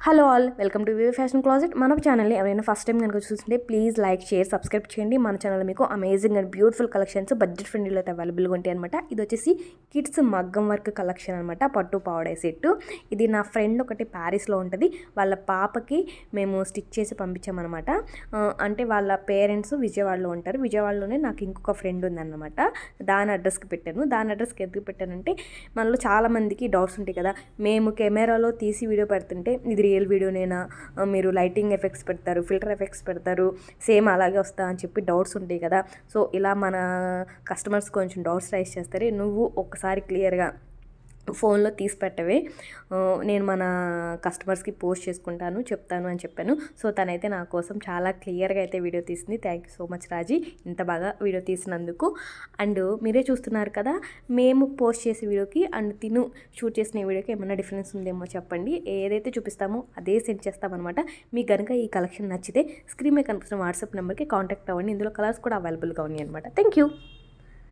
Hello all, welcome to V V fashion closet. మన ఛానల్ని ఎవరైనా ఫస్ట్ టైం కనుక చూస్తుంటే ప్లీజ్ లైక్, షేర్, సబ్స్క్రైబ్ చేయండి. మన ఛానల్లో మీకు amazing and beautiful collections budget ఫ్రెండ్లీలో అయితే అవైలబుల్గా ఉంటాయి అనమాట. ఇది వచ్చేసి కిడ్స్ మగ్గం వర్క్ కలెక్షన్ అనమాట. పట్టు పావడే సెట్. ఇది నా ఫ్రెండ్ ఒకటి ప్యారిస్లో ఉంటుంది. వాళ్ళ పాపకి మేము స్టిచ్ చేసి పంపించామన్నమాట. అంటే వాళ్ళ పేరెంట్స్ విజయవాడలో ఉంటారు. విజయవాడలోనే నాకు ఇంకొక ఫ్రెండ్ ఉందన్నమాట. దాని అడ్రస్కి పెట్టాను. దాని అడ్రస్కి ఎందుకు పెట్టానంటే మనలో చాలామందికి డౌట్స్ ఉంటాయి కదా, మేము కెమెరాలో తీసి వీడియో పెడుతుంటే ఇది రియల్ వీడియోనేనా, మీరు లైటింగ్ ఎఫెక్ట్స్ పెడతారు, ఫిల్టర్ ఎఫెక్ట్స్ పెడతారు, సేమ్ అలాగే వస్తా అని చెప్పి డౌట్స్ ఉంటాయి కదా. సో ఇలా మన కస్టమర్స్ కొంచెం డౌట్స్ రైజ్ చేస్తారు. నువ్వు ఒకసారి క్లియర్గా ఫోన్లో తీసి పెట్టవే, నేను మన కస్టమర్స్కి పోస్ట్ చేసుకుంటాను, చెప్తాను అని చెప్పాను. సో తనైతే నా కోసం చాలా క్లియర్గా అయితే వీడియో తీసింది. థ్యాంక్ యూ సో మచ్ రాజీ, ఇంత బాగా వీడియో తీసినందుకు. అండ్ మీరే చూస్తున్నారు కదా, మేము పోస్ట్ చేసే వీడియోకి అండ్ తిను షూట్ చేసిన వీడియోకి ఏమైనా డిఫరెన్స్ ఉందేమో చెప్పండి. ఏదైతే చూపిస్తామో అదే సెండ్ చేస్తామన్నమాట. మీకు కనుక ఈ కలెక్షన్ నచ్చితే స్క్రీన్ మీద కనిపిస్తున్న వాట్సాప్ నెంబర్కి కాంటాక్ట్ అవ్వండి. ఇందులో కలర్స్ కూడా అవైలబుల్గా ఉన్నాయి అనమాట. Thank you.